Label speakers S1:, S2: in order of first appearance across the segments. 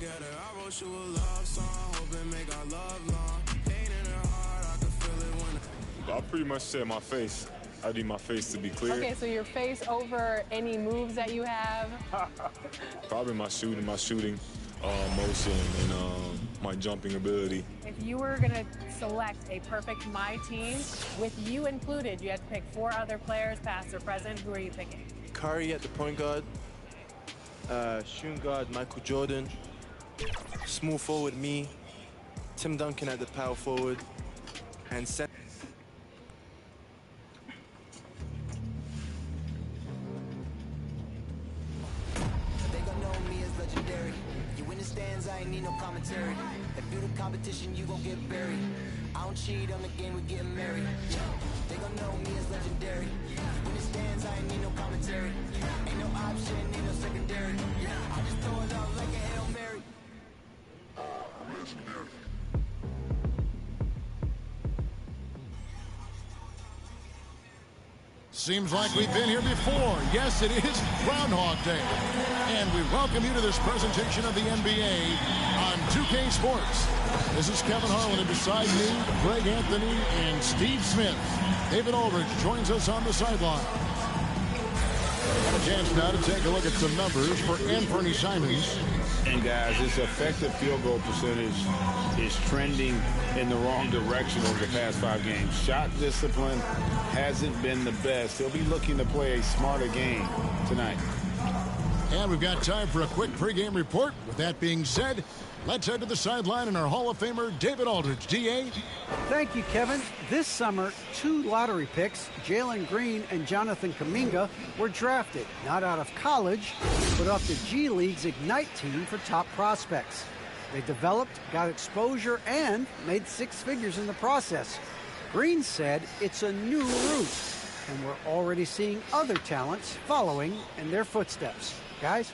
S1: together. I wrote you a love song, hoping make our love long. Pain in her heart, I can feel it when
S2: I pretty much said my face. I need my face to be clear.
S3: Okay, so your face over any moves that you have?
S2: Probably my shooting motion and my jumping ability.
S3: If you were going to select a perfect My Team, with you included, you had to pick 4 other players, past or present. Who are you picking?
S4: Curry at the point guard, shooting guard Michael Jordan, small forward me, Tim Duncan at the power forward, and center.
S5: I ain't need no commentary. If you the competition, you gon' get buried. I don't cheat on the game, we getting married. They gon' know me as legendary. When it stands, I ain't need no commentary. Ain't no option, ain't no secondary. I just throw it up like a Hail Mary. Legendary.
S6: Seems like we've been here before. Yes, it is Groundhog Day. And we welcome you to this presentation of the NBA on 2K Sports. This is Kevin Harlan, and beside me, Greg Anthony and Steve Smith. David Aldridge joins us on the sideline. And a chance now to take a look at some numbers for Anthony Simons.
S7: And guys, his effective field goal percentage is trending in the wrong direction over the past 5 games. Shot discipline hasn't been the best. He'll be looking to play a smarter game tonight.
S6: And we've got time for a quick pregame report. With that being said, let's head to the sideline and our Hall of Famer, David Aldridge. D.A.
S8: Thank you, Kevin. This summer, 2 lottery picks, Jalen Green and Jonathan Kuminga, were drafted, not out of college, but off the G League's Ignite team for top prospects. They developed, got exposure, and made 6 figures in the process. Green said it's a new route, and we're already seeing other talents following in their footsteps. Guys?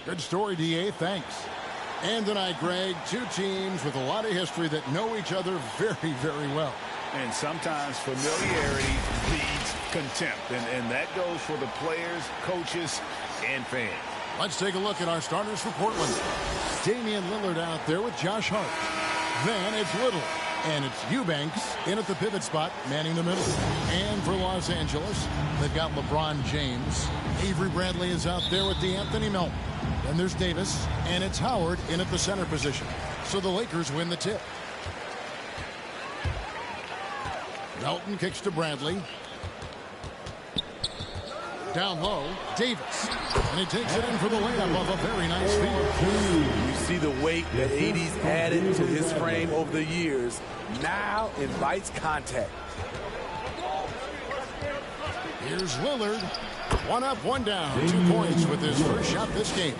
S6: Good story, D.A. Thanks. And tonight, Greg, 2 teams with a lot of history that know each other very, very well.
S7: And sometimes familiarity breeds contempt. And that goes for the players, coaches, and fans.
S6: Let's take a look at our starters for Portland. Damian Lillard out there with Josh Hart. Then it's Little. And it's Eubanks in at the pivot spot, manning the middle. And for Los Angeles, they've got LeBron James. Avery Bradley is out there with DeAnthony Melton. Then there's Davis, and it's Howard in at the center position. So the Lakers win the tip. Melton kicks to Bradley. Down low, Davis. And he takes it in for the layup off a very nice feed.
S9: You see the weight that AD's added to his frame over the years. Now invites contact.
S6: Here's Lillard. 1 up, 1 down. 2 points with his first shot this game.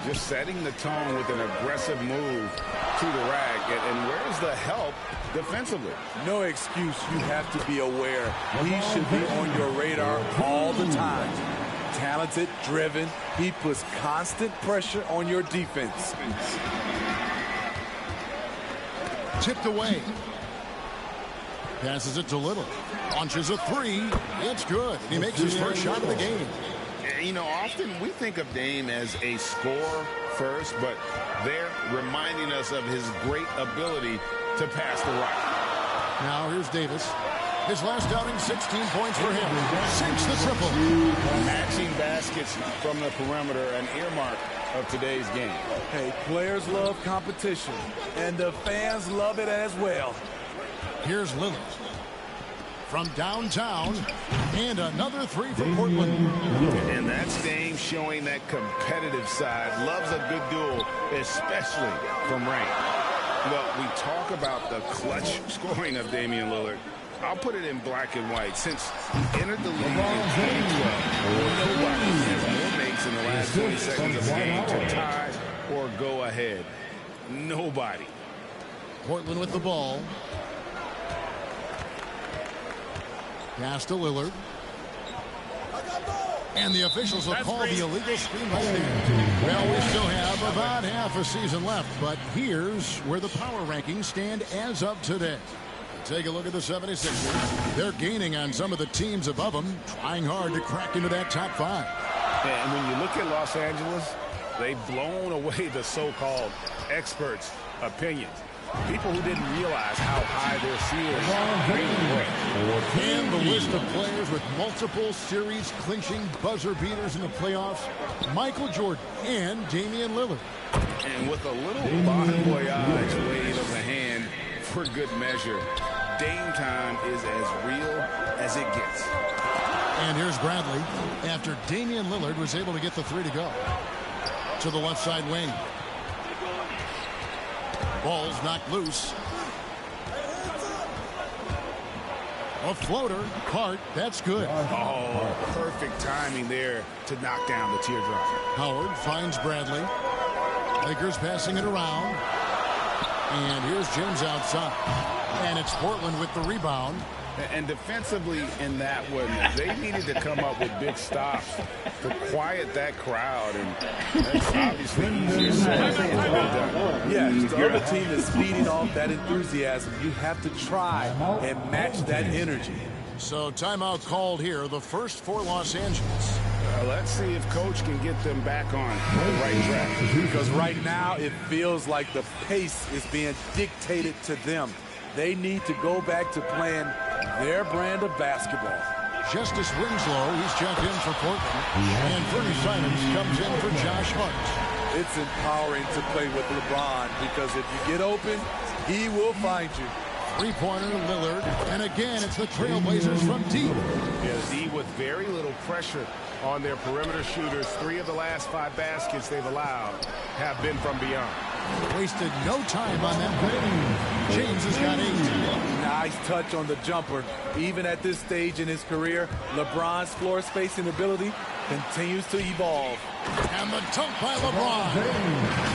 S7: Just setting the tone with an aggressive move to the rack. And where's the help defensively?
S9: No excuse. You have to be aware. He should be on your radar all the time. Talented, driven. He puts constant pressure on your defense.
S6: Tipped away. Passes it to Little. Launches a 3. It's good. He makes his first shot of the game.
S7: You know, often we think of Dame as a scorer first, but they're reminding us of his great ability to pass the rock.
S6: Now here's Davis. His last outing, 16 points for him. Sinks the triple.
S7: Matching baskets from the perimeter, an earmark of today's game.
S9: Hey, players love competition, and the fans love it as well.
S6: Here's Lillard. From downtown, and another 3 for Portland.
S7: And that's Dame showing that competitive side. Loves a good duel, especially from range. Look, we talk about the clutch scoring of Damian Lillard. I'll put it in black and white. Since he entered the league in 2012, nobody has more makes in the last 20 seconds of the game to tie or go ahead. Nobody.
S6: Portland with the ball. Pass to Lillard. And the officials will call the illegal screen by stand. Well, we still have about half a season left, but here's where the power rankings stand as of today. Take a look at the 76ers. They're gaining on some of the teams above them, trying hard to crack into that top 5.
S7: And when you look at Los Angeles, They've blown away the so-called experts' opinions. People who didn't realize how high their ceiling really was.
S6: And the list of players with multiple series-clinching buzzer beaters in the playoffs: Michael Jordan and Damian Lillard.
S7: And with a little bon voyage wave of the hand for good measure, Dame time is as real as it gets.
S6: And here's Bradley after Damian Lillard was able to get the three to go. To the left side wing. Ball's knocked loose. A floater. Hart. That's good.
S7: Oh, perfect timing there to knock down the teardrop.
S6: Howard finds Bradley. Lakers passing it around. And here's James outside. And it's Portland with the rebound.
S7: And defensively in that one, they needed to come up with big stops to quiet that crowd. And that's obviously easier said than done.
S9: Yeah, the other team is feeding off that enthusiasm. You have to try and match that energy.
S6: So timeout called here, the first for Los Angeles.
S7: Let's see if Coach can get them back on the right track.
S9: Because right now it feels like the pace is being dictated to them. They need to go back to playing their brand of basketball.
S6: Justice Winslow, he's checked in for Portland. And Fernie Simons comes in for Josh Hart.
S9: It's empowering to play with LeBron because if you get open, he will find you.
S6: Three-pointer Lillard. And again, it's the Trailblazers from deep.
S7: Yeah, D with very little pressure on their perimeter shooters. 3 of the last 5 baskets they've allowed have been from beyond.
S6: Wasted no time on that play. James has got 8.
S9: Nice touch on the jumper. Even at this stage in his career, LeBron's floor spacing ability continues to evolve.
S6: And the dunk by LeBron.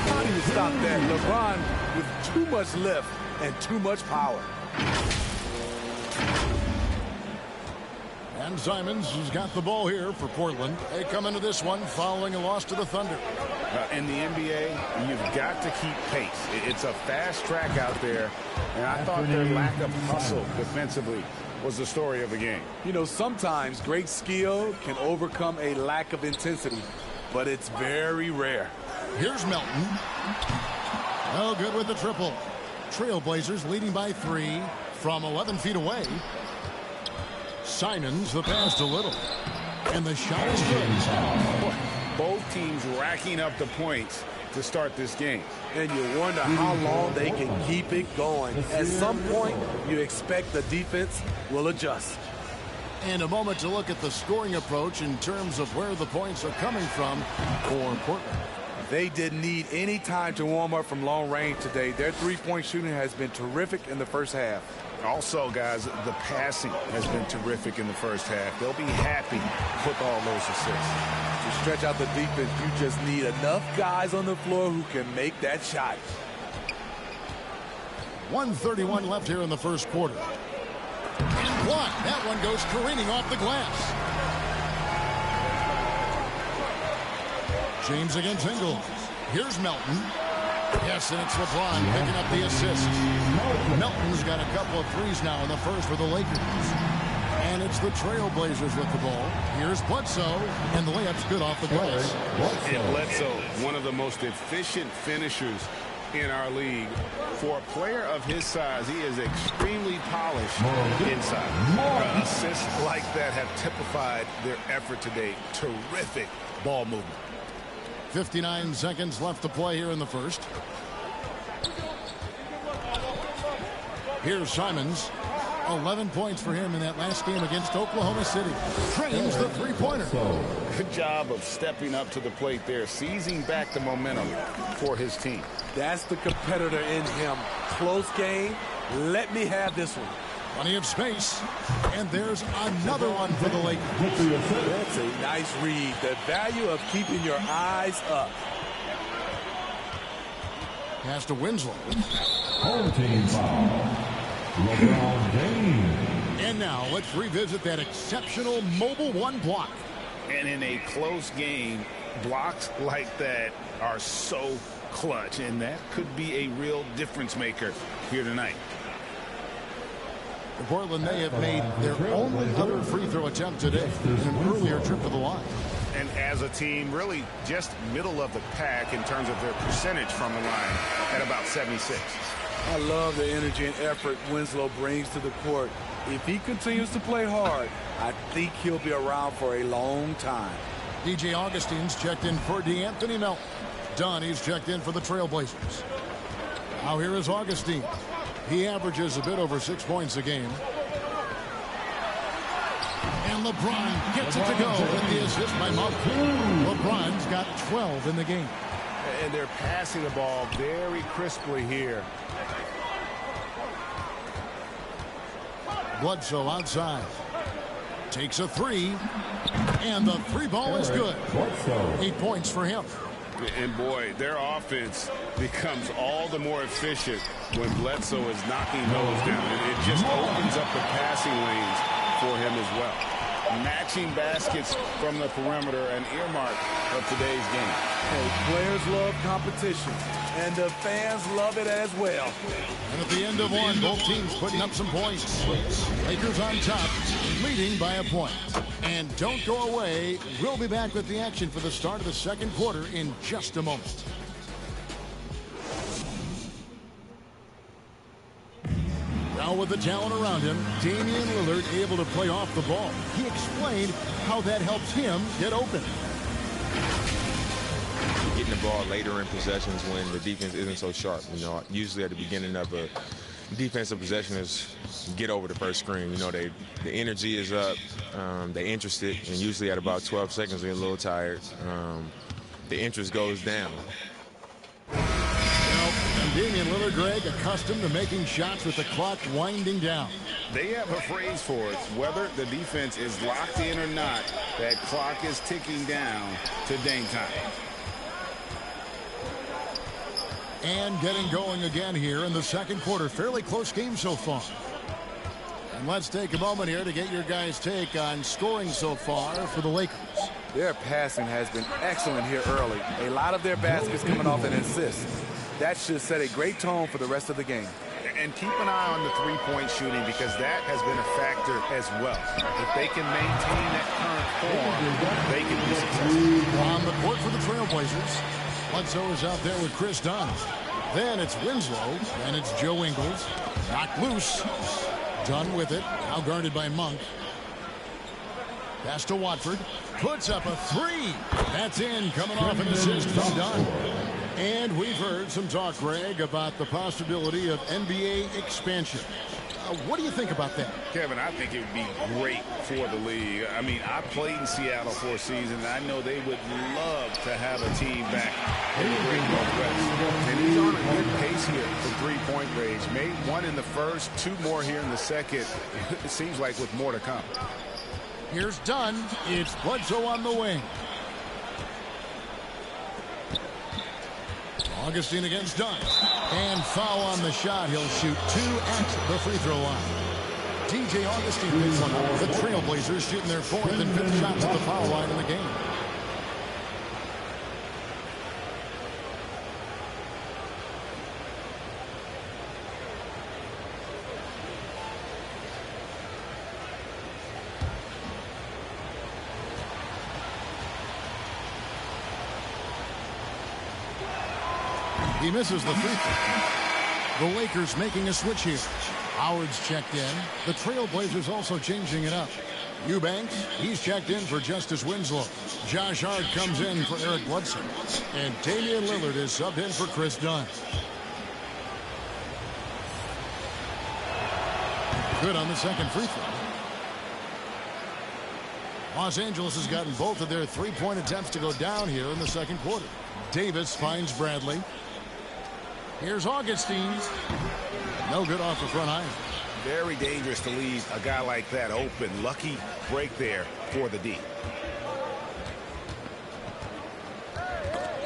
S9: How do you stop that? LeBron with too much lift and too much power.
S6: And Simons has got the ball here for Portland. They come into this one following a loss to the Thunder.
S7: In the NBA, you've got to keep pace. It's a fast track out there, and I thought their lack of hustle defensively was the story of the game.
S9: You know, sometimes great skill can overcome a lack of intensity, but it's very rare.
S6: Here's Melton. Oh, good with the triple. Trailblazers leading by 3 from 11 feet away. Simons, the pass to Little. And the shot is good.
S7: Both teams racking up the points to start this game.
S9: And you wonder how long they can keep it going. At some point, you expect the defense will adjust.
S6: And a moment to look at the scoring approach in terms of where the points are coming from for Portland.
S9: They didn't need any time to warm up from long range today. Their three-point shooting has been terrific in the first half.
S7: Also, guys, the passing has been terrific in the first half. They'll be happy with all those assists.
S9: To stretch out the defense, you just need enough guys on the floor who can make that shot.
S6: 1:31 left here in the first quarter. And blocked. That one goes careening off the glass. James against Ingles. Here's Melton. Yes, and it's LeBron picking up the assist. Melton's got a couple of threes now in the first for the Lakers. And it's the Trailblazers with the ball. Here's Bledsoe, and the layup's good off the glass.
S7: And Bledsoe, one of the most efficient finishers in our league. For a player of his size, he is extremely polished inside. Assists like that have typified their effort today. Terrific ball movement.
S6: 59 seconds left to play here in the first. Here's Simons. 11 points for him in that last game against Oklahoma City. Trains the three-pointer.
S7: Good job of stepping up to the plate there, seizing back the momentum for his team.
S9: That's the competitor in him. Close game. Let me have this one.
S6: Plenty of space. And there's another one for the Lakers.
S9: That's a nice read. The value of keeping your eyes up.
S6: Pass to Winslow.
S10: Home team foul. LeBron James.
S6: And now let's revisit that exceptional mobile one block.
S7: And in a close game, blocks like that are so clutch, and that could be a real difference maker here tonight.
S6: Portland may have made their only other free throw attempt today in an earlier trip to the line.
S7: And as a team, really just middle of the pack in terms of their percentage from the line at about 76.
S9: I love the energy and effort Winslow brings to the court. If he continues to play hard, I think he'll be around for a long time.
S6: DJ Augustine's checked in for D'Anthony Melton. Donnie's checked in for the Trailblazers. Now here is Augustine. He averages a bit over 6 points a game. And LeBron gets it to go with the assist by Monk. LeBron's got 12 in the game.
S7: And they're passing the ball very crisply here.
S6: Bledsoe outside. Takes a three. And the three ball is good. 8 points for him.
S7: And boy, their offense becomes all the more efficient when Bledsoe is knocking those down. And it just opens up the passing lanes for him as well. Matching baskets from the perimeter, an earmark of today's game.
S9: Hey, players love competition, and the fans love it as well.
S6: And at the end of one, both teams putting up some points. Lakers on top, leading by a point. And don't go away. We'll be back with the action for the start of the second quarter in just a moment. Now with the talent around him, Damian Lillard able to play off the ball. He explained how that helps him get open.
S11: Getting the ball later in possessions when the defense isn't so sharp. You know, usually at the beginning of a defensive possession is get over the first screen. You know, the energy is up, they're interested, and usually at about 12 seconds they're a little tired. The interest goes down.
S6: And Damian Lillard, Greg, accustomed to making shots with the clock winding down.
S7: They have a phrase for it. Whether the defense is locked in or not, that clock is ticking down to dame time.
S6: And getting going again here in the second quarter. Fairly close game so far. And let's take a moment here to get your guys' take on scoring so far for the Lakers.
S9: Their passing has been excellent here early. A lot of their baskets coming off an assist. That should set a great tone for the rest of the game.
S7: And keep an eye on the three-point shooting because that has been a factor as well. If they can maintain that current form, they can be successful.
S6: On the court for the Trailblazers, Bledsoe is out there with Chris Dunn. Then it's Winslow, and it's Joe Ingles. Knocked loose. Dunn with it, now guarded by Monk. Pass to Watford. Puts up a three. That's in, coming off an assist from Dunn. And we've heard some talk, Greg, about the possibility of NBA expansion. What do you think about that?
S7: Kevin, I think it would be great for the league. I mean, I played in Seattle for a season, and I know they would love to have a team back in the Great Northwest. And he's on a good pace here for three-point range. Made one in the first, two more here in the second. It seems like with more to come.
S6: Here's Dunn. It's Bledsoe on the wing. Augustine against Dunn. And foul on the shot. He'll shoot two at the free throw line. DJ Augustine picks one up. The Trailblazers shooting their fourth and fifth shots at the foul line in the game. He misses the free throw. The Lakers making a switch here. Howard's checked in. The Trailblazers also changing it up. Eubanks, he's checked in for Justice Winslow. Josh Hart comes in for Eric Bledsoe. And Damian Lillard is subbed in for Chris Dunn. Good on the second free throw. Los Angeles has gotten both of their three-point attempts to go down here in the second quarter. Davis finds Bradley. Here's Augustine. No good off the front iron.
S7: Very dangerous to leave a guy like that open. Lucky break there for the D.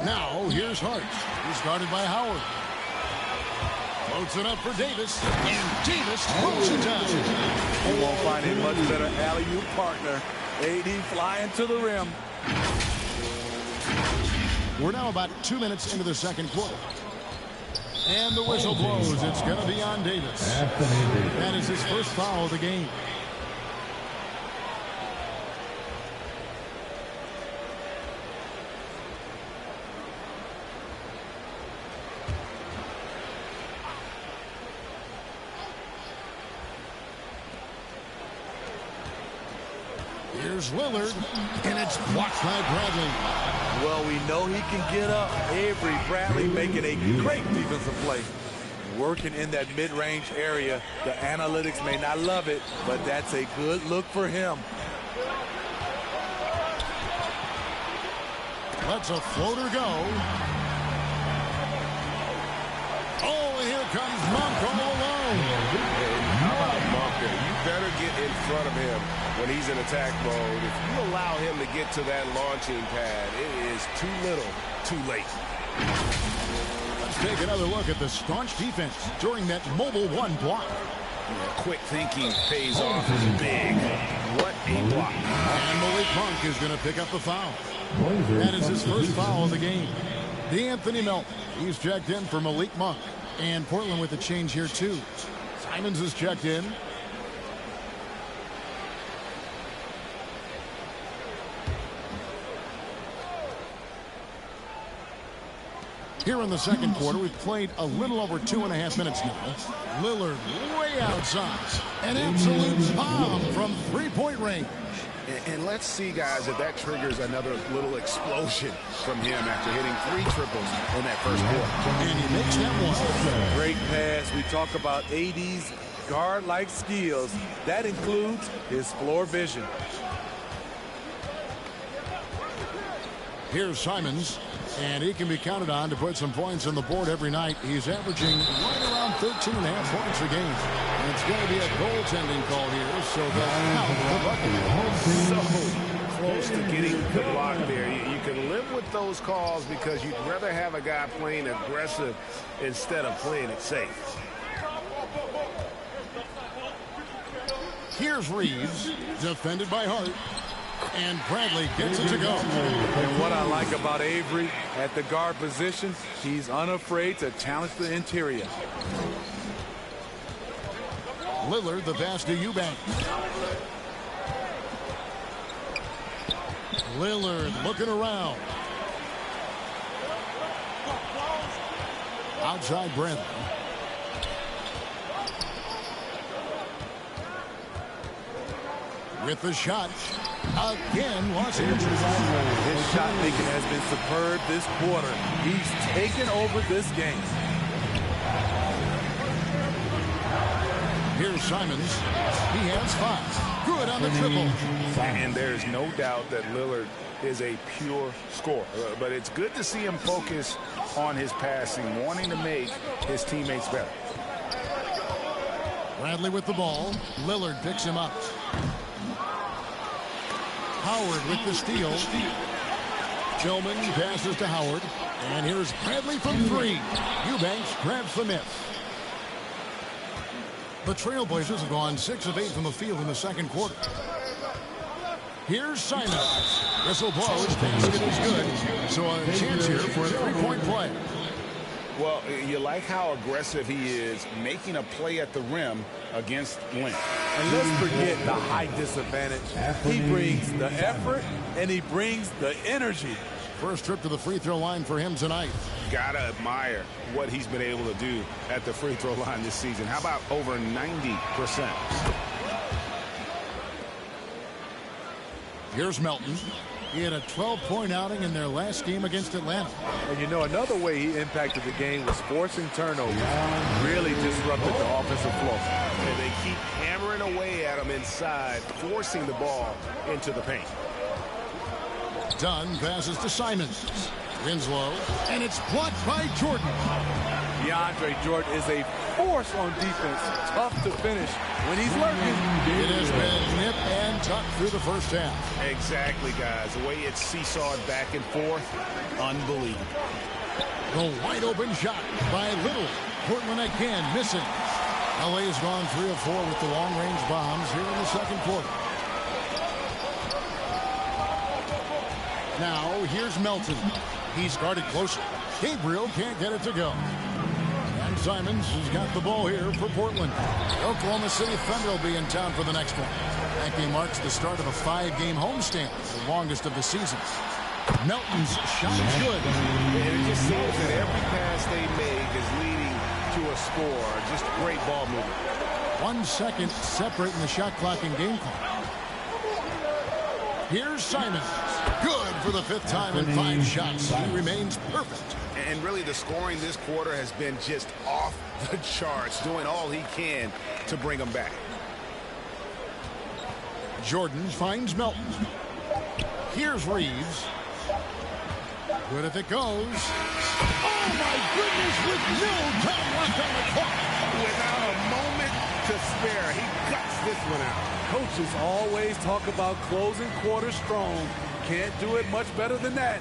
S6: Now here's Hart. He's guarded by Howard. Floats it up for Davis. And Davis throws it down.
S9: You won't find a much better alley-oop partner. AD flying to the rim.
S6: We're now about 2 minutes into the second quarter. And the whistle blows. It's going to be on Davis. That is his first foul of the game. Here's Lillard, and it's blocked by Bradley.
S9: Well, we know he can get up. Avery Bradley making a great defensive play. Working in that mid-range area. The analytics may not love it, but that's a good look for him.
S6: Lets a floater go. Oh, and here comes Monk all alone.
S7: How about Monk there? You better get in front of him when he's in attack mode. If you allow him to get to that launching pad, it is too little, too late.
S6: Let's take another look at the staunch defense during that mobile one block.
S7: Quick thinking pays off big. What a block.
S6: And Malik Monk is going to pick up the foul. That is his first foul of the game. D'Anthony Melton, he's checked in for Malik Monk. And Portland with a change here too. Simons is checked in. Here in the second quarter, we've played a little over 2.5 minutes now. Lillard way outside. An absolute bomb from three-point range.
S7: And let's see, guys, if that triggers another little explosion from him after hitting 3 triples in that first quarter.
S6: And he makes that one.
S9: Great pass. We talk about AD's guard-like skills. That includes his floor vision.
S6: Here's Simons, and he can be counted on to put some points on the board every night. He's averaging right around 13.5 points a game. And it's going to be a goaltending call here, so they'll count the bucket.
S7: So close to getting the block there. You can live with those calls because you'd rather have a guy playing aggressive instead of playing it safe.
S6: Here's Reeves, defended by Hart. And Bradley gets it to go.
S9: And what I like about Avery at the guard position, he's unafraid to challenge the interior.
S6: Lillard, the pass to Eubanks. Lillard looking around. Outside Bradley. With the shot. Again, Los Angeles.
S9: His shot making has been superb this quarter. He's taken over this game.
S6: Here's Simons. He has 5. Good on the triple.
S7: And there's no doubt that Lillard is a pure scorer. But it's good to see him focus on his passing, wanting to make his teammates better.
S6: Bradley with the ball. Lillard picks him up. Howard with the steal. Tillman passes to Howard. And here's Bradley from 3. Eubanks grabs the miss. The Trailblazers have gone 6 of 8 from the field in the second quarter. Here's Simons. Whistle blows. Basket is good. So a chance here for a 3-point play.
S7: Well, you like how aggressive he is making a play at the rim against Lynch.
S9: And let's forget the height disadvantage. He brings the effort and he brings the energy.
S6: First trip to the free throw line for him tonight.
S7: Gotta admire what he's been able to do at the free throw line this season. How about over 90%?
S6: Here's Melton. He had a 12-point outing in their last game against Atlanta.
S9: And you know, another way he impacted the game was forcing turnovers. Really disrupted the offensive flow.
S7: And they keep hammering away at him inside, forcing the ball into the paint.
S6: Dunn passes to Simons. Winslow, and it's blocked by Jordan.
S9: DeAndre Jordan is a force on defense. Tough to finish when he's lurking.
S6: It has been nip and tuck through the first half.
S7: Exactly, guys. The way it's seesawed back and forth, unbelievable.
S6: The wide open shot by Little. Portland again missing. LA has gone 3 of 4 with the long-range bombs here in the second quarter. Now, here's Melton. He's guarded closer. Gabriel can't get it to go. And Simons has got the ball here for Portland. Oklahoma City Thunder will be in town for the next one. That game marks the start of a 5-game homestand, the longest of the season. Melton's shot is good.
S7: And it just seems that every pass they make is leading to a score. Just great ball movement.
S6: 1 second separating the shot clock and game clock. Here's Simons. Good for the 5th time in 5 shots. He remains perfect.
S7: And really, the scoring this quarter has been just off the charts, doing all he can to bring them back.
S6: Jordan finds Melton. Here's Reeves. Good if it goes. Oh, my goodness, with no time left on the clock.
S7: Without a moment to spare, he guts this one out.
S9: Coaches always talk about closing quarters strong. Can't do it much better than that.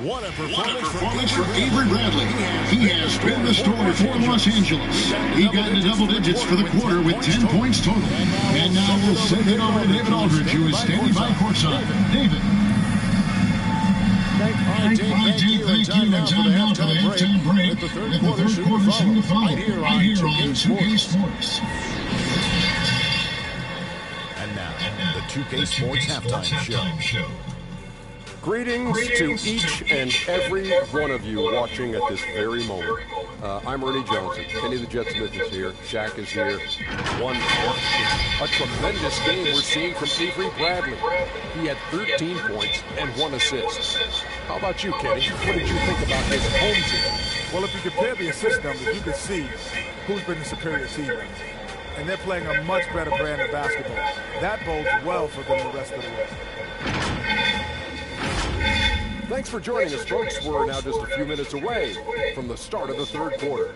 S6: What a performance
S12: for Avery Bradley. He has told the story for Los Angeles. He got into double digits for the quarter with 10 points total. And now we'll send it over to David Aldridge, who is standing by courtside. David.
S6: Thank you. And time now for the halftime break. With the third quarter soon to follow. Right here on 2K Sports.
S13: And now, the 2K Sports halftime show.
S14: Greetings to each and every one of you watching at this very moment. I'm Ernie Johnson. Kenny the Jet Smith is here. Shaq is here. A tremendous game we're seeing from Avery Bradley. He had 13 points and 1 assist. How about you, Kenny? What did you think about his home team?
S15: Well, if you compare the assist numbers, you can see who's been the superior team. And they're playing a much better brand of basketball. That bodes well for them the rest of the way.
S14: Thanks for joining us, folks. We're now just a few minutes away from the start of the third quarter.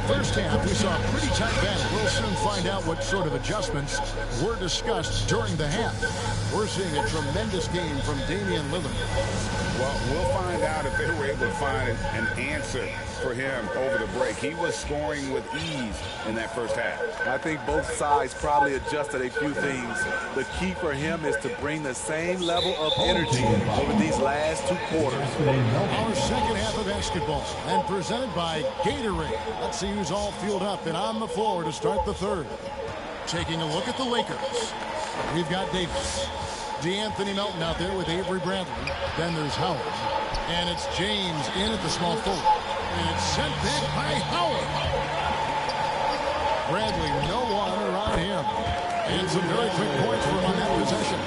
S6: First half, we saw a pretty tight battle. We'll soon find out what sort of adjustments were discussed during the half. We're seeing a tremendous game from Damian Lillard.
S7: Well, we'll find out if they were able to find an answer for him over the break. He was scoring with ease in that first half.
S9: I think both sides probably adjusted a few things. The key for him is to bring the same level of energy over these last 2 quarters.
S6: Our second half of basketball, and presented by Gatorade. Let's see who's all fueled up and on the floor to start the third. Taking a look at the Lakers. We've got Davis. DeAnthony Melton out there with Avery Bradley. Then there's Howard. And it's James in at the small forward. And it's sent back by Howard. Bradley, no one around him. And some very quick points for him on that possession.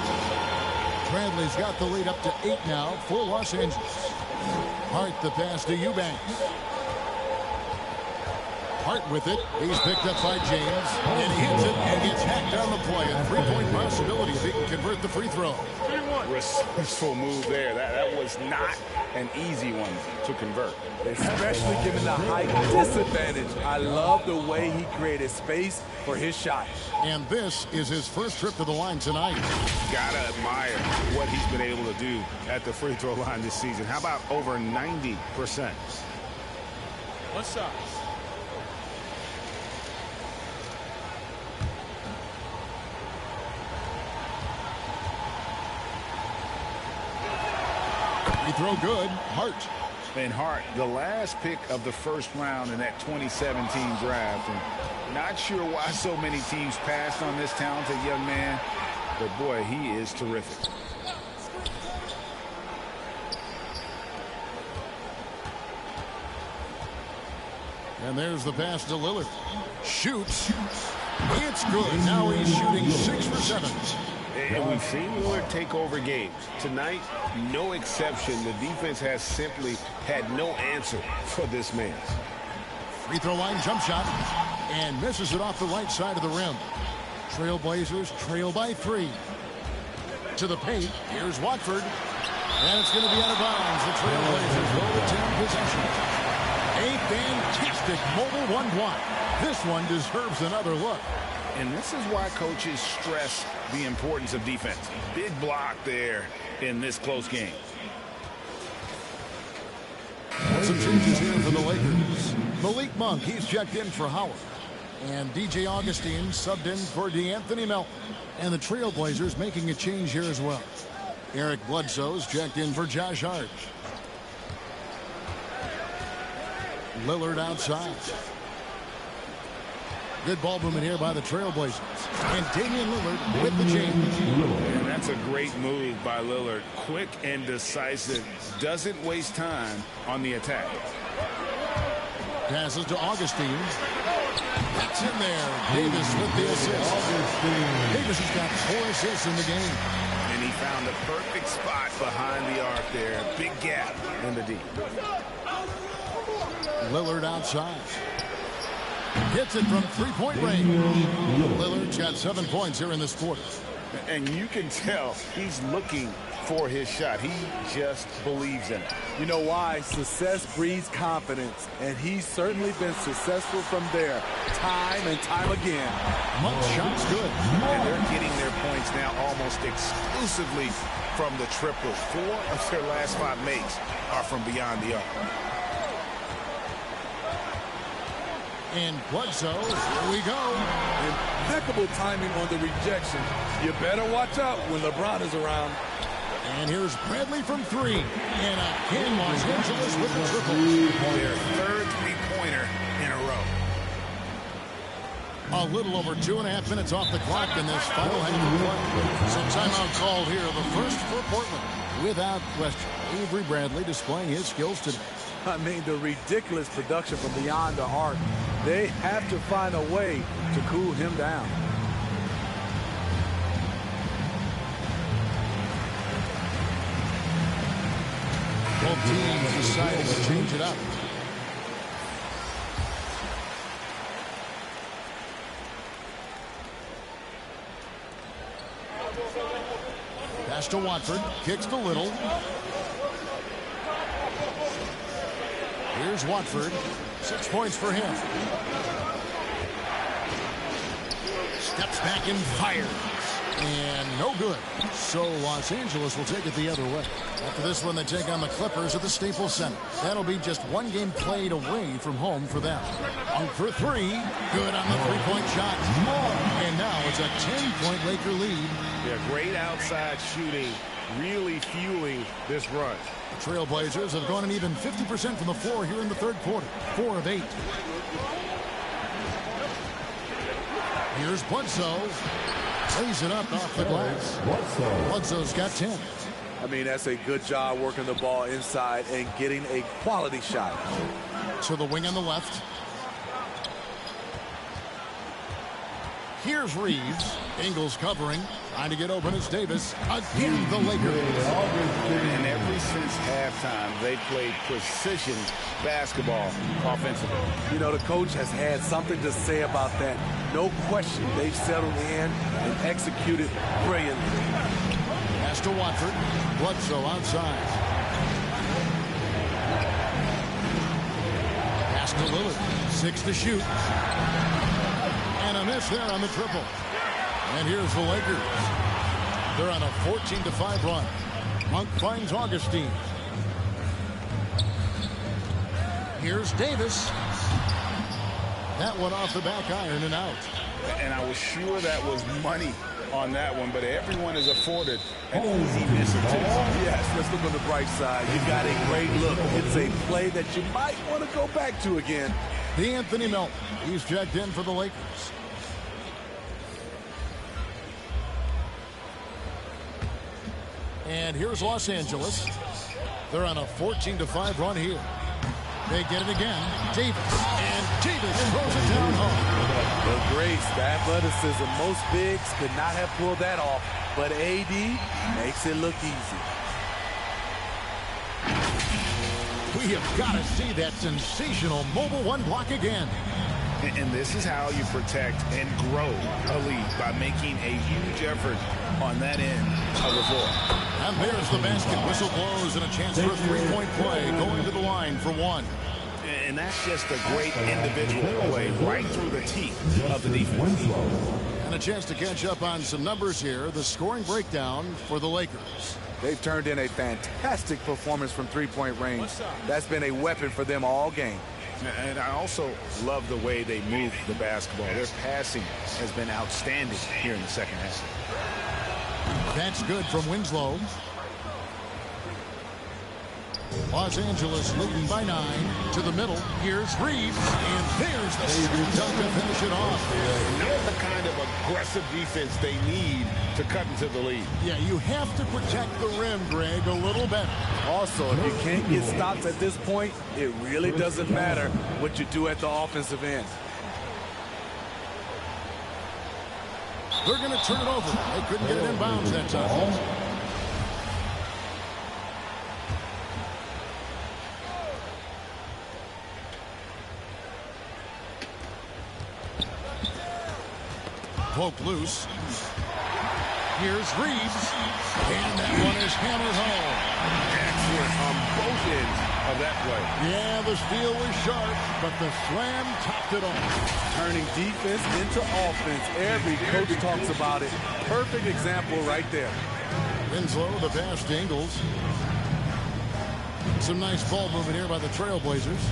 S6: Bradley's got the lead up to 8 now for Los Angeles. Hart the pass to Eubanks. Hart with it. He's picked up by James. And he hits it and gets hacked on the play. A 3-point possibility if he can convert the free throw.
S7: Resourceful move there. That was not an easy one to convert.
S9: Especially given the height disadvantage. I love the way he created space for his shot.
S6: And this is his first trip to the line tonight.
S7: Gotta admire what he's been able to do at the free throw line this season. How about over 90%?
S15: What's up?
S6: Free throw good. Hart.
S7: And Hart, the last pick of the first round in that 2017 draft. And not sure why so many teams passed on this talented young man, but boy, he is terrific.
S6: And there's the pass to Lillard. Shoots. It's good. Now he's shooting 6 for 7.
S7: And we've seen Lillard take over games. Tonight, no exception. The defense has simply had no answer for this man.
S6: Free throw line jump shot. And misses it off the right side of the rim. Trailblazers trail by 3. To the paint. Here's Watford. And it's going to be out of bounds. The Trailblazers will retain possession. A fantastic mobile 1 block. This one deserves another look.
S7: And this is why coaches stress the importance of defense. Big block there in this close game.
S6: Some changes here for the Lakers. Malik Monk, he's checked in for Howard. And DJ Augustine subbed in for DeAnthony Melton. And the Trailblazers making a change here as well. Eric Bledsoe's checked in for Josh Hart. Lillard outside. Good ball movement here by the Trailblazers. And Damian Lillard with the change.
S7: And that's a great move by Lillard. Quick and decisive. Doesn't waste time on the attack.
S6: Passes to Augustine. That's in there. Davis with the assist. Davis has got 4 assists in the game.
S7: And he found the perfect spot behind the arc there. Big gap in the D.
S6: Lillard outside. Hits it from three-point range. Lillard's got 7 points here in this quarter.
S7: And you can tell he's looking for his shot. He just believes in it.
S9: You know why? Success breeds confidence, and he's certainly been successful from there time and time again.
S6: Monk shot's good.
S7: And they're getting their points now almost exclusively from the triple. 4 of their last 5 makes are from beyond the arc.
S6: And Bledsoe, here we go.
S9: Impeccable timing on the rejection. You better watch out when LeBron is around.
S6: And here's Bradley from 3. And again, Los Angeles with the triple.
S7: Their 3rd three-pointer in a row.
S6: A little over 2.5 minutes off the clock in this final half of play. So timeout called here. The first for Portland. Without question, Avery Bradley displaying his skills today.
S9: I mean, the ridiculous production from beyond the arc. They have to find a way to cool him down.
S6: Both teams deciding to change it up. Pass to Watford. Kicks to Little. Here's Watford. 6 points for him. Steps back and fires. And no good. So Los Angeles will take it the other way. After this one, they take on the Clippers at the Staples Center. That'll be just 1 game played away from home for them. On for 3. Good on the three-point shot. And now it's a 10-point Laker lead.
S7: Yeah, great outside shooting, really fueling this run.
S6: The Trailblazers have gone an even 50% from the floor here in the third quarter. 4 of 8. Here's Bledsoe. Plays it up off the glass. Bledsoe's got 10.
S9: I mean, that's a good job working the ball inside and getting a quality shot.
S6: To the wing on the left. Here's Reeves. Ingles covering. Trying to get open as Davis. Again, the Lakers.
S7: And ever since halftime, they played precision basketball offensively.
S9: You know, the coach has had something to say about that. No question, they've settled in and executed brilliantly.
S6: Pass to Watford. Bledsoe outside. Pass to Lillard. 6 to shoot. And a miss there on the triple. And here's the Lakers. They're on a 14-5 run. Monk finds Augustine. Here's Davis. That one off the back iron and out.
S7: And I was sure that was money on that one, but everyone is afforded an easy miss or two.
S9: Yes, let's look on the bright side. You got a great look. It's a play that you might want to go back to again.
S6: The Anthony Melton. He's checked in for the Lakers. And here's Los Angeles. They're on a 14-5 run here. They get it again. Davis. And Davis throws it down home.
S9: The grace, the athleticism. Most bigs could not have pulled that off. But AD makes it look easy.
S6: We have got to see that sensational mobile one block again.
S7: And this is how you protect and grow a lead, by making a huge effort on that end of the floor.
S6: And there's the basket. Whistle blows and a chance for a three-point play going to the line for 1.
S7: And that's just a great individual play right through the teeth of the defense.
S6: And a chance to catch up on some numbers here. The scoring breakdown for the Lakers.
S9: They've turned in a fantastic performance from three-point range. That's been a weapon for them all game.
S7: And I also love the way they move the basketball. Their passing has been outstanding here in the second half.
S6: That's good from Winslow. Los Angeles leading by 9 to the middle. Here's Reeves, and there's Dunk to finish it off.
S7: Not the kind of aggressive defense they need to cut into the lead.
S6: Yeah, you have to protect the rim, Greg, a little better.
S9: Also, if you can't get stops at this point, it really doesn't matter what you do at the offensive end.
S6: They're going to turn it over. They couldn't get it in bounds that time. Poke loose. Here's Reeves. And that one is hammered home.
S7: Excellent on both ends of that play.
S6: Yeah, the steal was sharp, but the slam topped it off.
S9: Turning defense into offense. Every coach talks about it. Perfect example right there.
S6: Winslow, the pass to Ingles. Some nice ball movement here by the Trailblazers.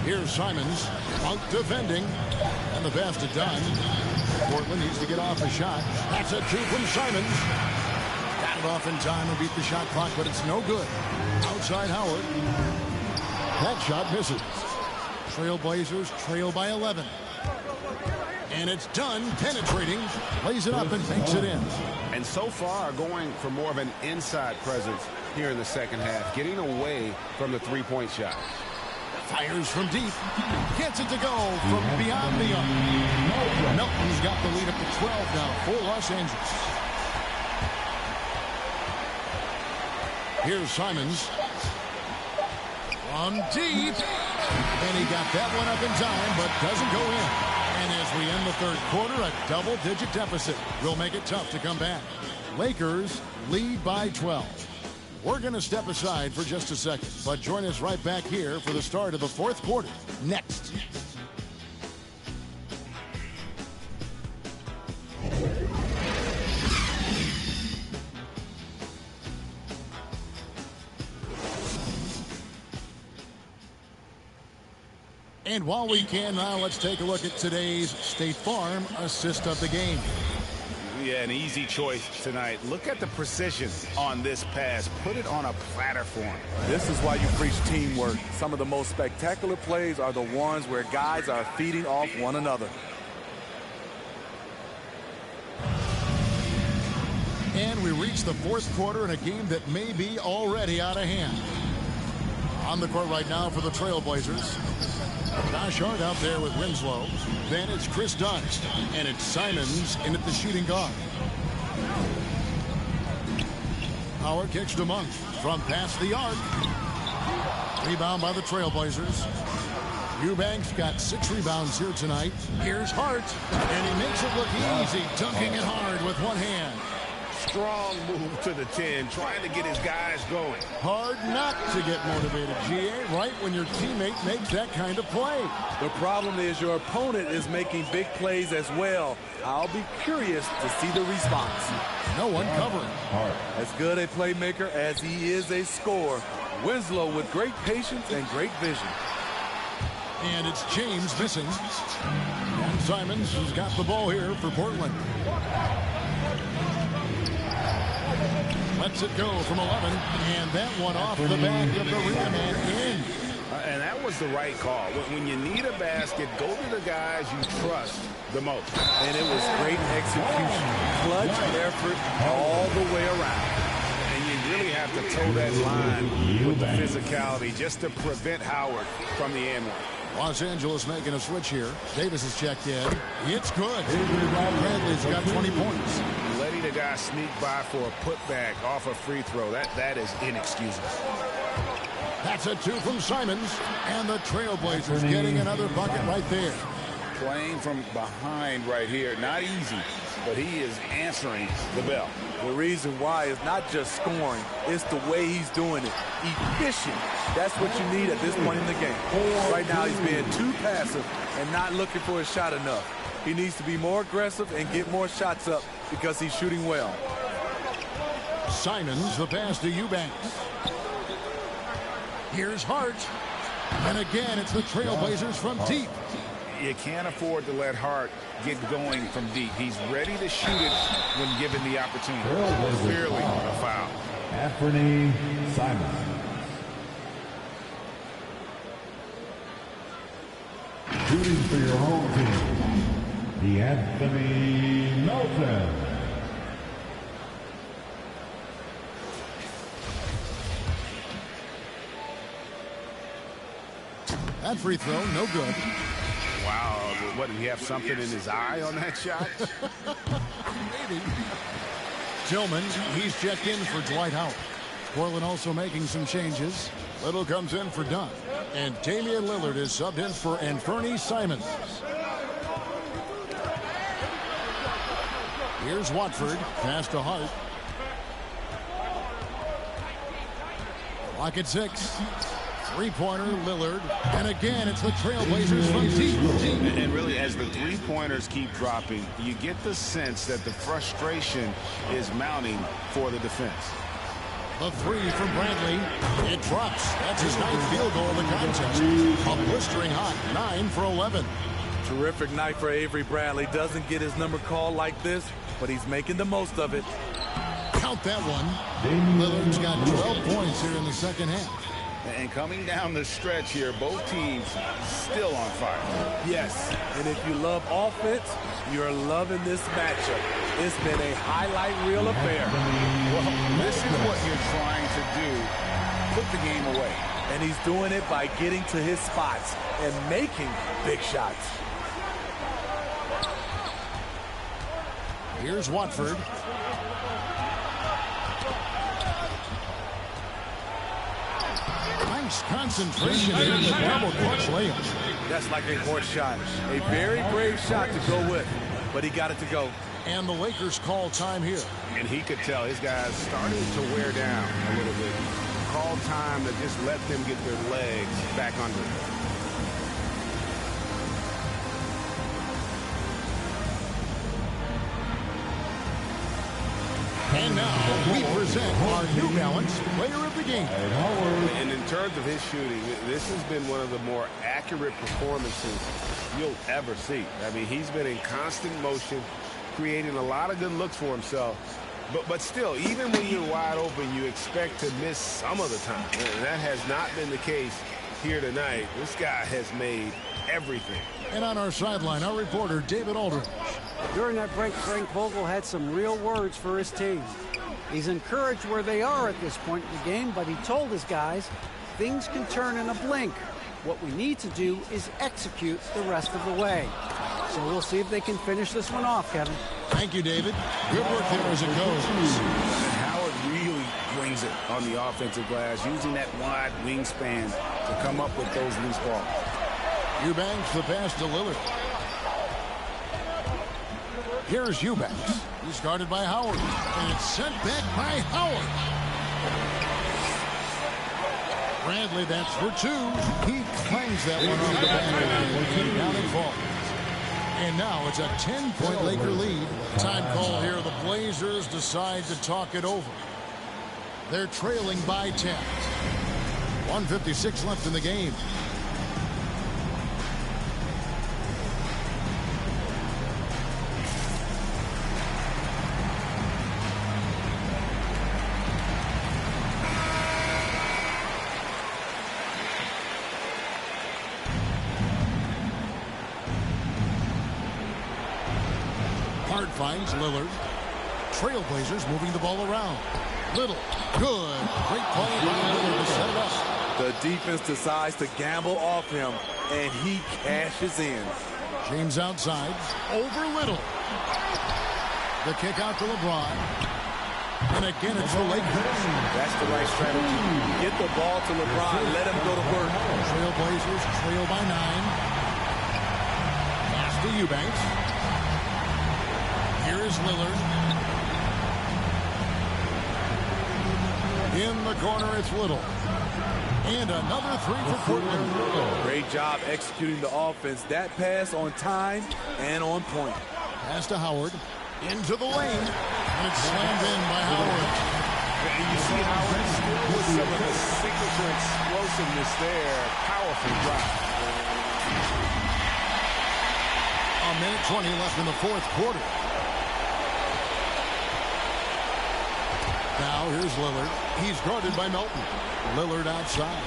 S6: Here's Simons, Monk defending, and the pass to Dunn. Portland needs to get off the shot. That's a two from Simons. Got it off in time and beat the shot clock, but it's no good. Outside Howard. That shot misses. Trailblazers trail by 11. And it's Dunn penetrating, lays it up and banks it in.
S7: And so far going for more of an inside presence here in the second half, getting away from the three-point shot.
S6: Fires from deep. Gets it to go from beyond the arc. Melton's got the lead up to 12 now for Los Angeles. Here's Simons. From deep. And he got that one up in time, but doesn't go in. And as we end the third quarter, a double-digit deficit will make it tough to come back. Lakers lead by 12. We're going to step aside for just a second, but join us right back here for the start of the fourth quarter next. And while we can now, let's take a look at today's State Farm assist of the game.
S7: Yeah, an easy choice tonight. Look at the precision on this pass. Put it on a platter for him.
S9: This is why you preach teamwork. Some of the most spectacular plays are the ones where guys are feeding off one another.
S6: And we reach the fourth quarter in a game that may be already out of hand. On the court right now for the Trailblazers. Josh Hart out there with Winslow. Then it's Chris Dunn. And it's Simons in at the shooting guard. Howard kicks to Monk from past the arc. Rebound by the Trailblazers. Eubanks got 6 rebounds here tonight. Here's Hart. And he makes it look easy, dunking it hard with one hand.
S7: Strong move to the 10, trying to get his guys going.
S6: Hard not to get motivated, GA, right when your teammate makes that kind of play.
S9: The problem is your opponent is making big plays as well. I'll be curious to see the response.
S6: No one covering.
S9: As good a playmaker as he is a scorer, Winslow with great patience and great vision.
S6: And it's James missing. And Simons has got the ball here for Portland. Lets it go from 11, and that one off the back of the rim and in.
S7: And that was the right call. When you need a basket, go to the guys you trust the most.
S9: And it was great execution. Clutch effort all the way around.
S7: And you really have to toe that line with the physicality just to prevent Howard from the and one.
S6: Los Angeles making a switch here. Davis is checked in. It's good. Bradley's got 20 points.
S7: Letting a guy sneak by for a putback off a free throw, that is inexcusable.
S6: That's a 2 from Simons, and the Trailblazers getting another bucket right there.
S7: Playing from behind right here, not easy, but he is answering the bell.
S9: The reason why is not just scoring, it's the way he's doing it. Efficient. That's what you need at this point in the game. Right now he's being too passive and not looking for a shot enough. He needs to be more aggressive and get more shots up because he's shooting well.
S6: Simons, the pass to Eubanks. Here's Hart. And again, it's the Trailblazers from deep.
S7: You can't afford to let Hart get going from deep. He's ready to shoot it when given the opportunity. Clearly a foul.
S10: Anthony Simons. Shooting for your home team, the Anthony Melton.
S6: That free throw, no good.
S7: Wow, what, did he have something in his eye on that shot?
S6: Maybe. Tillman, he's checked in for Dwight Howard. Portland also making some changes. Little comes in for Dunn. And Damian Lillard is subbed in for Anthony Simons. Here's Watford, pass to Hart. Clock at 6. Three-pointer, Lillard. And again, it's the Trailblazers from deep.
S7: And really, as the three-pointers keep dropping, you get the sense that the frustration is mounting for the defense.
S6: The three from Bradley. It drops. That's his ninth field goal of the contest. A blistering hot 9 for 11.
S9: Terrific night for Avery Bradley. Doesn't get his number called like this, but he's making the most of it.
S6: Count that one. Lillard's got 12 points here in the second half.
S7: And coming down the stretch here, both teams still on fire.
S9: Yes, and if you love offense, you're loving this matchup. It's been a highlight reel affair.
S7: Well, this is what you're trying to do. Put the game away.
S9: And he's doing it by getting to his spots and making big shots.
S6: Here's Watford. Nice concentration here in the double clutch layup.
S9: That's like a horse shot. A very brave shot to go with, but he got it to go.
S6: And the Lakers call time here.
S7: And he could tell his guys starting to wear down a little bit. Call time to just let them get their legs back under them.
S6: And now we present our New Balance Player of the Game.
S7: And in terms of his shooting, this has been one of the more accurate performances you'll ever see. I mean, he's been in constant motion, creating a lot of good looks for himself. But still, even when you're wide open, you expect to miss some of the time. And that has not been the case here tonight. This guy has made everything.
S6: And on our sideline, our reporter, David Aldridge.
S8: During that break, Frank Vogel had some real words for his team. He's encouraged where they are at this point in the game, but he told his guys things can turn in a blink. What we need to do is execute the rest of the way. So we'll see if they can finish this one off, Kevin.
S6: Thank you, David. Good work there as it goes.
S7: Howard really brings it on the offensive glass, using that wide wingspan to come up with those loose balls.
S6: Eubanks the pass to Lillard. Here's Eubanks. He's guarded by Howard. And it's sent back by Howard. Bradley, that's for 2. He clangs that one off the back. Down and falls. And now it's a 10-point Laker lead. Time call here. The Blazers decide to talk it over. They're trailing by 10. 1:56 left in the game. Hart finds Lillard. Trailblazers moving the ball around. Little. Good. Great play by Lillard to set it up.
S9: The defense decides to gamble off him, and he cashes in.
S6: James outside. Over Little. The kick out to LeBron. And again, it's the Lakers.
S9: That's the right strategy. Get the ball to LeBron. Let him go to work.
S6: Trailblazers trail by 9. Pass to Eubanks. Here is Lillard. In the corner, it's Little. And another 3 for Portland.
S9: Great job executing the offense. That pass on time and on point.
S6: Pass to Howard. Into the lane. And it's slammed in by Howard.
S7: And you see Howard still with some of the signature explosiveness there. Powerful drop.
S6: A minute 20 left in the fourth quarter. Now here's Lillard. He's guarded by Melton. Lillard outside.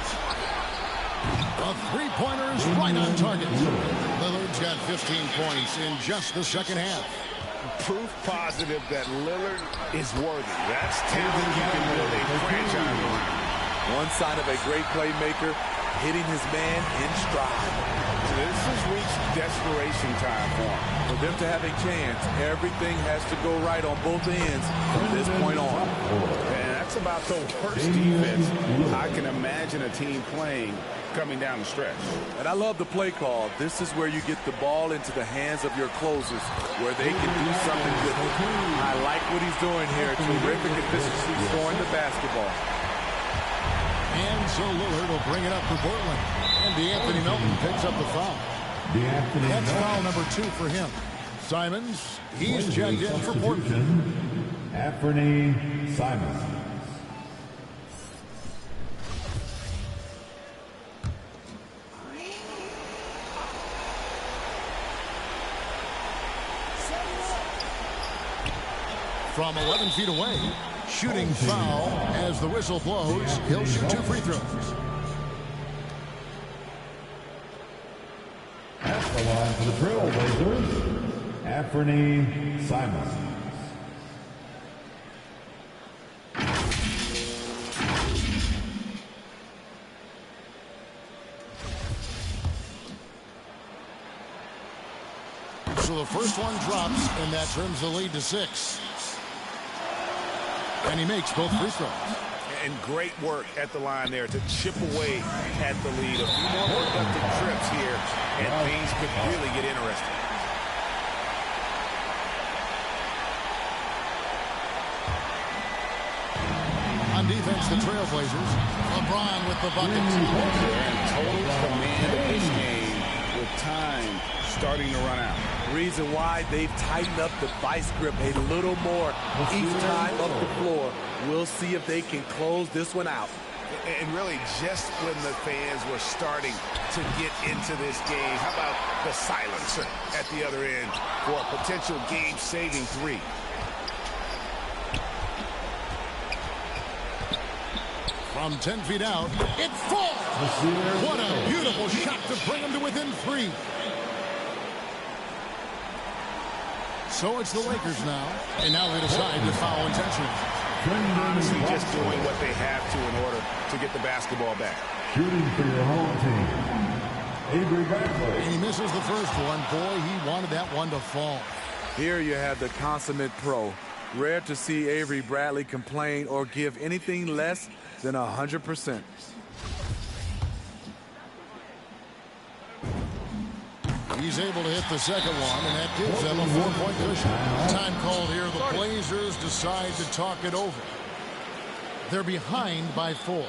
S6: A three-pointer is right on target. Lillard's got 15 points in just the second half.
S7: Proof positive that Lillard is worthy. That's talent you can build a franchise on.
S9: One sign of a great playmaker, hitting his man in stride.
S7: So this has reached desperation time for him.
S9: For them to have a chance, everything has to go right on both ends from this point on.
S7: And that's about the worst defense I can imagine a team playing coming down the stretch.
S9: And I love the play call. This is where you get the ball into the hands of your closers, where they can do something with it. I like what he's doing here. Terrific efficiency scoring the basketball.
S6: And so Lillard will bring it up for Portland. And DeAnthony Melton picks up the foul. That's foul number 2 for him. Simons, he's checked in for Portland.
S10: Anthony Simons.
S6: From 11 feet away, shooting foul as the whistle blows. He'll shoot 2 free throws.
S10: At the line for the Trailblazers, Anthony Simons.
S6: So the first one drops, and that turns the lead to 6. And he makes both free throws.
S7: And great work at the line there to chip away at the lead. A few more productive trips here, and things could really get interesting.
S6: On defense, the Trailblazers. LeBron with the bucket.
S7: And total command of this game with time starting to run out.
S9: Reason why they've tightened up the vice grip a little more each time up the floor. We'll see if they can close this one out.
S7: And really, just when the fans were starting to get into this game, how about the silencer at the other end for a potential game-saving 3?
S6: From 10 feet out, it falls! What a beautiful shot to bring him to within 3. So it's the Lakers now, and now they decide to foul intentionally.
S7: Honestly, just doing what they have to in order to get the basketball back.
S10: Shooting for your home team, Avery Bradley.
S6: And he misses the first one. Boy, he wanted that one to fall.
S9: Here you have the consummate pro. Rare to see Avery Bradley complain or give anything less than 100%.
S6: He's able to hit the second one, and that gives them a 4-point cushion. Time called here. The Blazers decide to talk it over. They're behind by 4.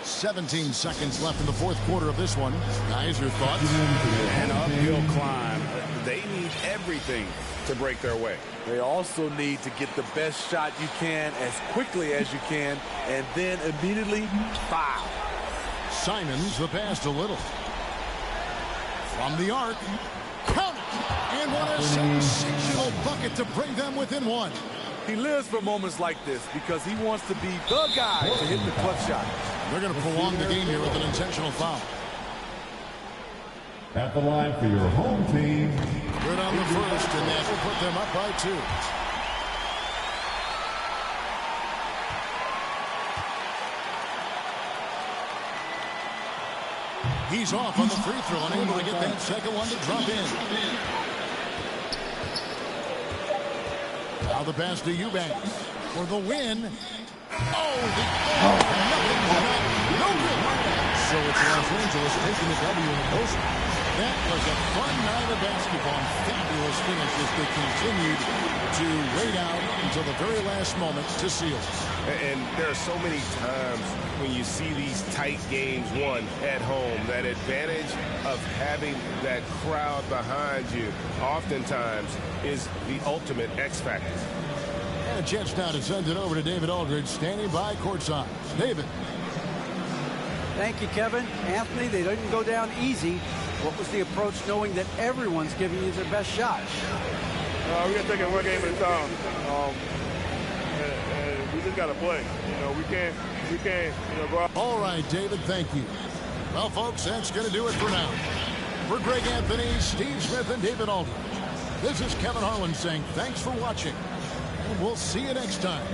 S6: 17 seconds left in the fourth quarter of this one. Guys, your thoughts?
S7: An uphill climb. They need everything to break their way.
S9: They also need to get the best shot you can as quickly as you can, and then immediately foul.
S6: Simons, the pass to Little. From the arc, count it! And what a sensational bucket to bring them within 1.
S9: He lives for moments like this because he wants to be the guy to hit the clutch shot.
S6: They're going to prolong the game here with an intentional foul.
S10: At the line for your home team.
S6: Good on the first, and that will put them up by 2. He's off on the free throw, unable to get that second one to drop in. Now the pass to Eubanks for the win. Nothing but no good. So it's Los Angeles taking the W in the post. That was a fun night of basketball and fabulous finish as they continued to wait out until the very last moment to seal.
S7: And there are so many times when you see these tight games won at home, that advantage of having that crowd behind you oftentimes is the ultimate X factor.
S6: And a chance now to send it over to David Aldridge, standing by courtside. David.
S8: Thank you, Kevin. Anthony, they didn't go down easy. What was the approach knowing that everyone's giving you their best shot?
S16: We got to take it one game at a time. We did
S2: just got to play. You know, we can't, go out.
S6: All right, David, thank you. Well, folks, that's going to do it for now. For Greg Anthony, Steve Smith, and David Aldridge, this is Kevin Harlan saying thanks for watching, and we'll see you next time.